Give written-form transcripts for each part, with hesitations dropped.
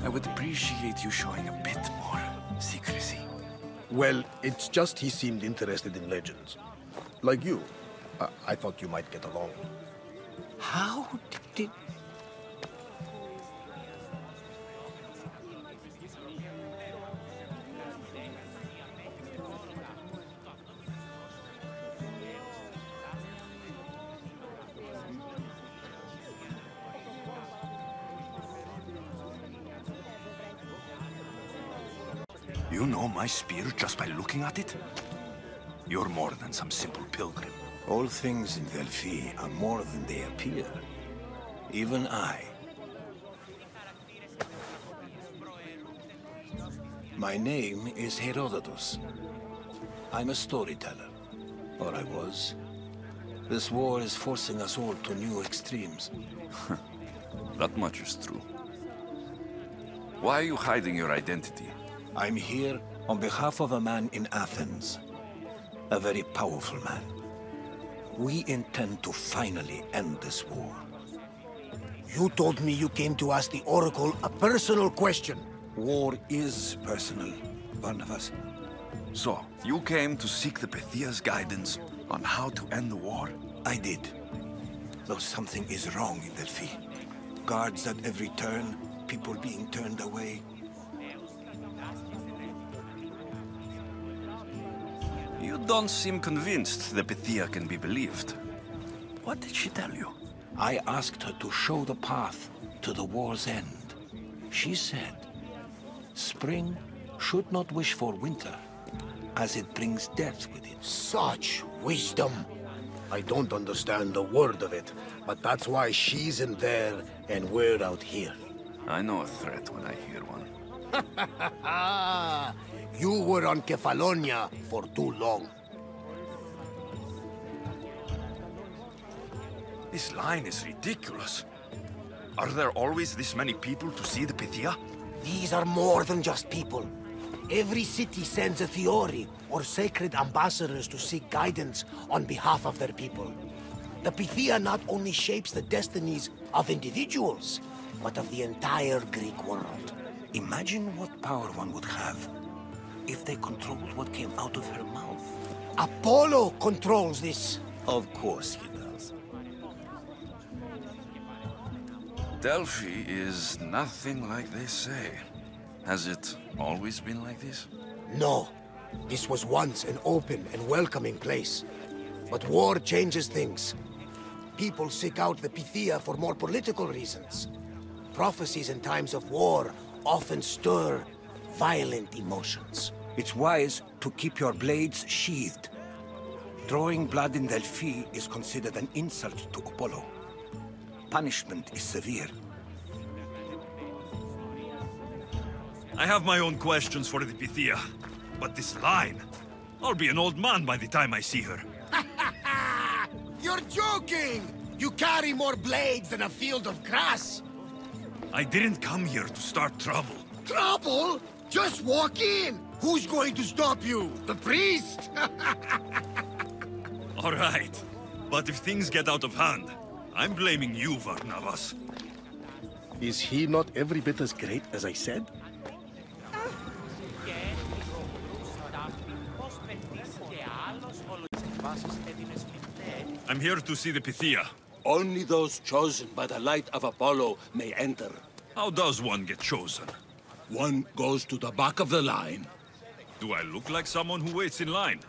I would appreciate you showing a bit more secrecy. Well, it's just he seemed interested in legends. Like you. I thought you might get along. How did... You know my spear just by looking at it? You're more than some simple pilgrim. All things in Delphi are more than they appear. Even I. My name is Herodotus. I'm a storyteller. Or I was. This war is forcing us all to new extremes. That much is true. Why are you hiding your identity? I'm here on behalf of a man in Athens. A very powerful man. We intend to finally end this war. You told me you came to ask the Oracle a personal question. War is personal, Barnabas. So, you came to seek the Pythia's guidance on how to end the war? I did. Though something is wrong in Delphi. Guards at every turn, people being turned away. You don't seem convinced the Pythia can be believed. What did she tell you? I asked her to show the path to the war's end. She said, spring should not wish for winter, as it brings death with it. Such wisdom! I don't understand a word of it, but that's why she's in there and we're out here. I know a threat when I hear one. You were on Kefalonia for too long. This line is ridiculous. Are there always this many people to see the Pythia? These are more than just people. Every city sends a Fiori, or sacred ambassadors to seek guidance on behalf of their people. The Pythia not only shapes the destinies of individuals, but of the entire Greek world. Imagine what power one would have if they controlled what came out of her mouth. Apollo controls this. Of course he does. Delphi is nothing like they say. Has it always been like this? No. This was once an open and welcoming place. But war changes things. People seek out the Pythia for more political reasons. Prophecies in times of war often stir violent emotions. It's wise to keep your blades sheathed. Drawing blood in Delphi is considered an insult to Apollo. Punishment is severe. I have my own questions for the Pythia, but this line... I'll be an old man by the time I see her. You're joking! You carry more blades than a field of grass! I didn't come here to start trouble. Trouble? Just walk in! Who's going to stop you? The priest? All right, but if things get out of hand, I'm blaming you, Barnabas. Is he not every bit as great as I said? I'm here to see the Pythia. Only those chosen by the light of Apollo may enter. How does one get chosen? One goes to the back of the line. Do I look like someone who waits in line?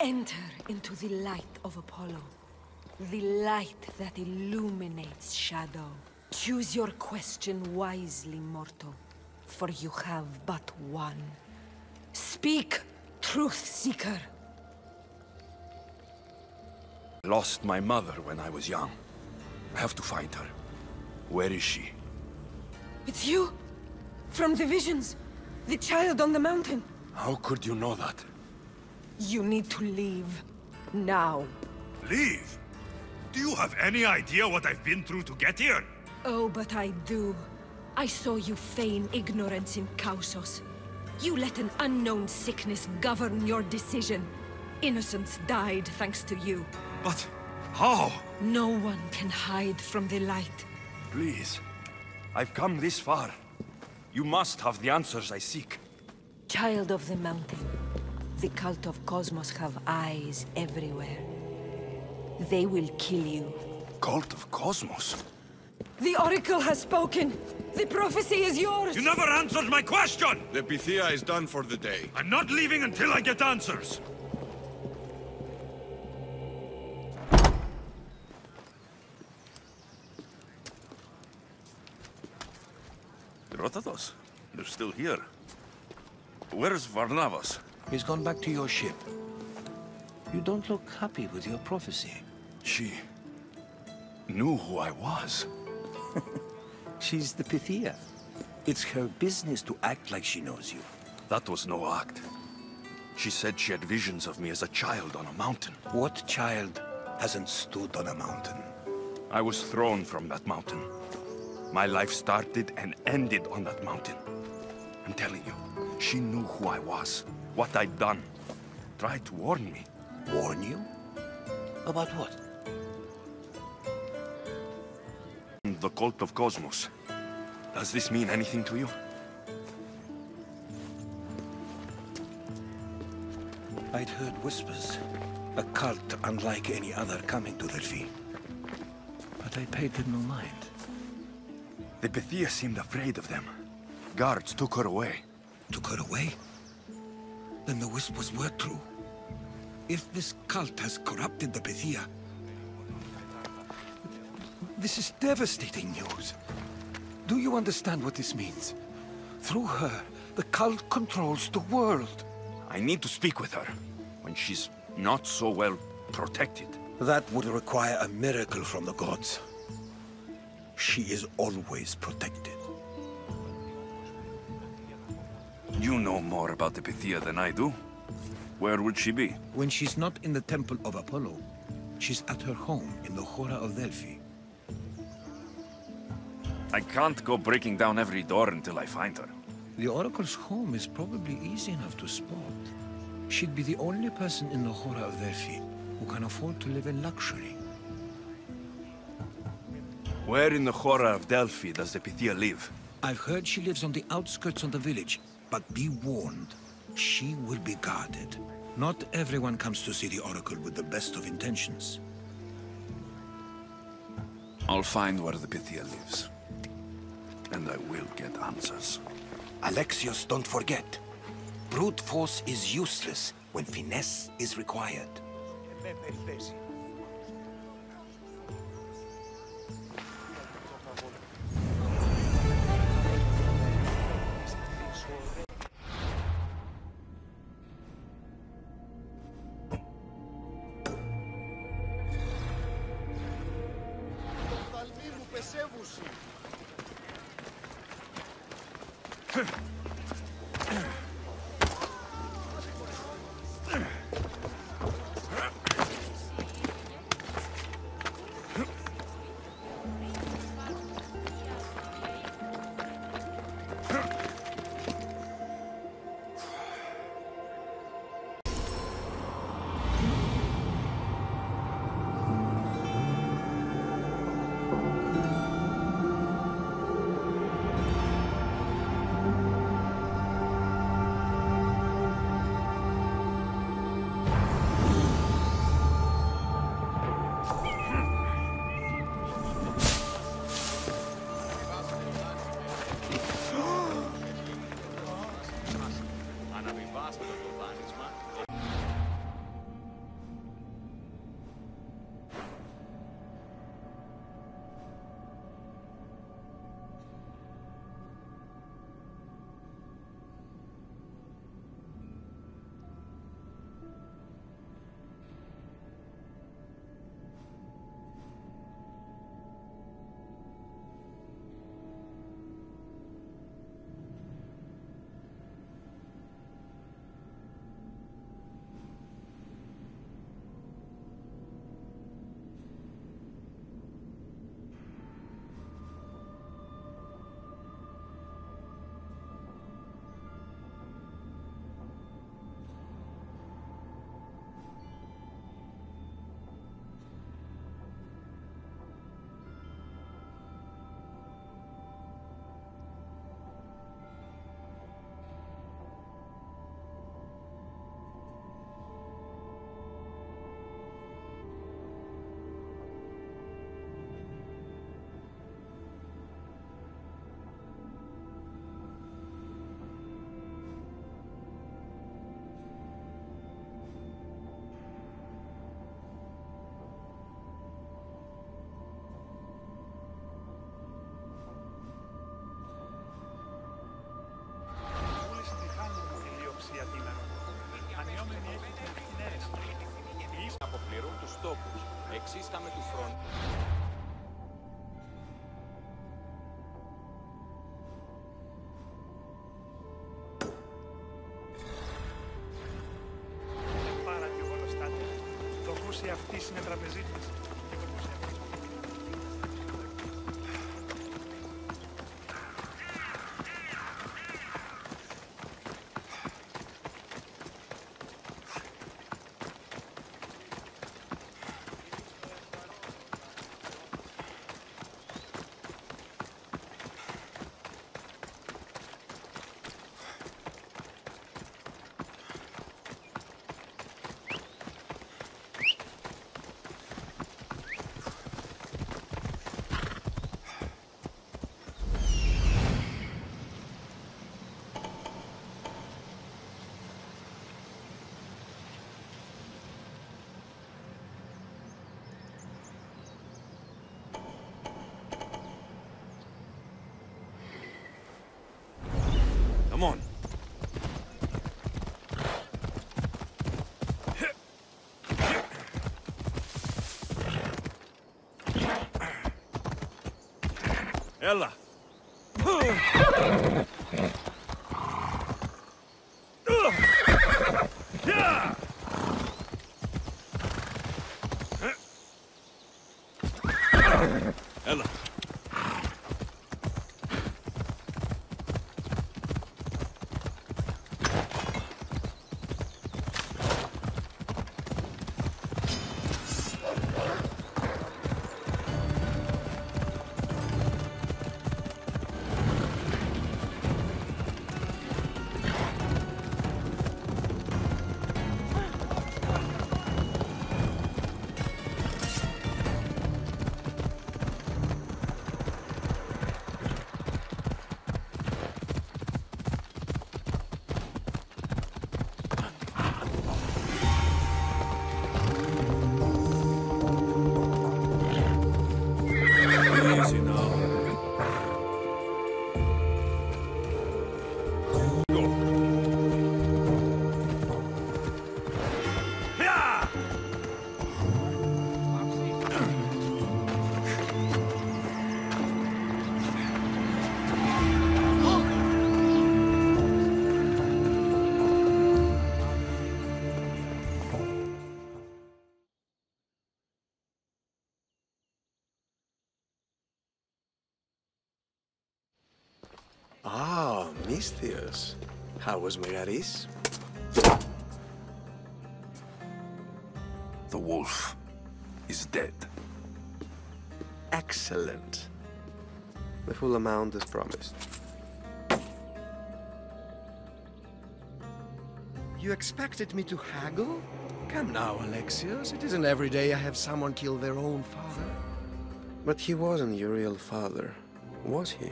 Enter into the light of Apollo, the light that illuminates shadow. Choose your question wisely, mortal, for you have but one. Speak, truth seeker. I lost my mother when I was young. I have to find her. Where is she? It's you! From the visions! The child on the mountain! How could you know that? You need to leave. Now. Leave? Do you have any idea what I've been through to get here? Oh, but I do. I saw you feign ignorance in Kausos. You let an unknown sickness govern your decision. Innocents died thanks to you. But how? No one can hide from the light. Please. I've come this far. You must have the answers I seek. Child of the mountain, the cult of Cosmos have eyes everywhere. They will kill you. Cult of Cosmos? The Oracle has spoken! The prophecy is yours! You never answered my question! The Pythia is done for the day. I'm not leaving until I get answers! Rotatos, they're still here. Where's Varnavas? He's gone back to your ship. You don't look happy with your prophecy. She knew who I was. She's the Pythia. It's her business to act like she knows you. That was no act. She said she had visions of me as a child on a mountain. What child hasn't stood on a mountain? I was thrown from that mountain. My life started and ended on that mountain. I'm telling you, she knew who I was, what I'd done. Tried to warn me. Warn you? About what? The cult of Cosmos. Does this mean anything to you? I'd heard whispers. A cult unlike any other coming to Delphi. But I paid them no mind. The Pythia seemed afraid of them. Guards took her away. Took her away? Then the whispers were true. If this cult has corrupted the Pythia... This is devastating news. Do you understand what this means? Through her, the cult controls the world. I need to speak with her, when she's not so well protected. That would require a miracle from the gods. She is always protected. You know more about the Pythia than I do. Where would she be? When she's not in the Temple of Apollo, she's at her home in the Hora of Delphi. I can't go breaking down every door until I find her. The Oracle's home is probably easy enough to spot. She'd be the only person in the Hora of Delphi who can afford to live in luxury. Where in the Hora of Delphi does the Pythia live? I've heard she lives on the outskirts of the village, but be warned, she will be guarded. Not everyone comes to see the Oracle with the best of intentions. I'll find where the Pythia lives. And I will get answers. Alexios, don't forget. Brute force is useless when finesse is required. Αποπληρούν τους τόπους. Εξίσταμε του φρont. Πάρα και εγώ στάτη. Το ακούσει αυτής είναι τραπεζίτης. Come on. Ella. Ella. Ah, Misthios. How was Megaris? The wolf is dead. Excellent. The full amount as promised. You expected me to haggle? Come now, Alexios. It isn't every day I have someone kill their own father. But he wasn't your real father, was he?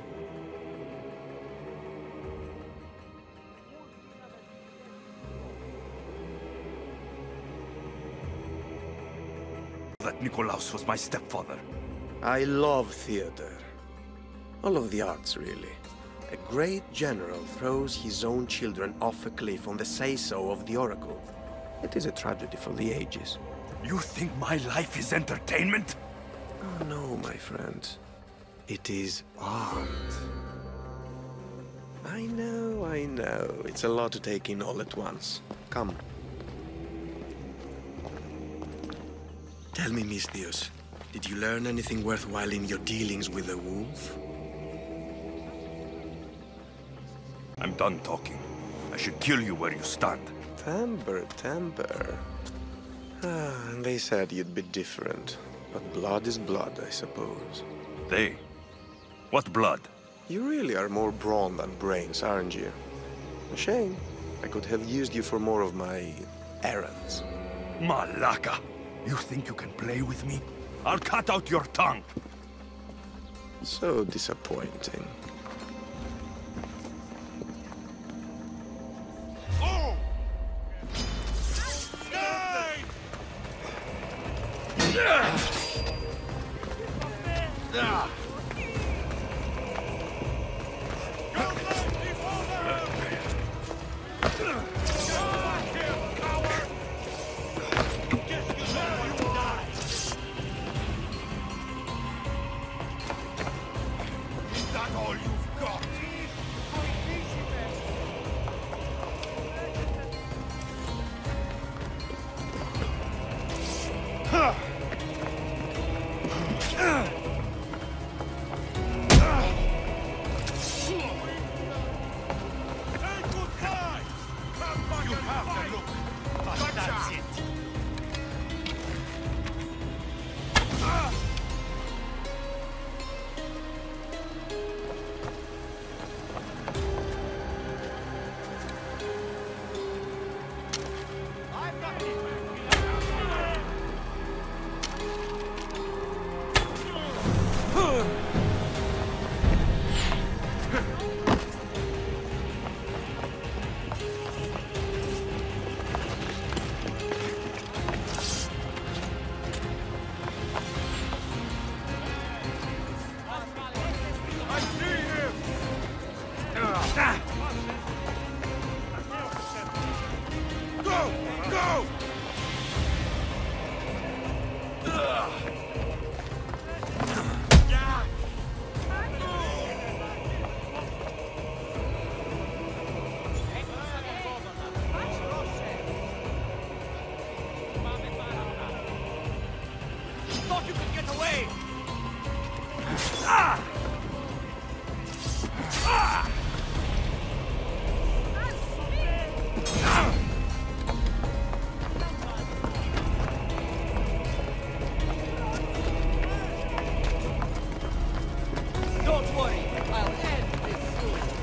That Nikolaos was my stepfather. I love theater. All of the arts, really. A great general throws his own children off a cliff on the say-so of the oracle. It is a tragedy for the ages. You think my life is entertainment? Oh, no, my friend. It is art. I know. It's a lot to take in all at once. Come. Tell me, Misthios, did you learn anything worthwhile in your dealings with the wolf? I'm done talking. I should kill you where you stand. Temper. Ah, and they said you'd be different. But blood is blood, I suppose. They? What blood? You really are more brawn than brains, aren't you? A shame. I could have used you for more of my errands. Malaka! You think you can play with me? I'll cut out your tongue! So disappointing. Thought you could get away! Don't worry, I'll end this soon.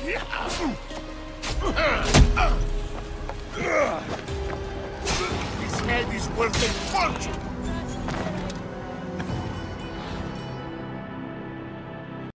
His head is worth a fortune!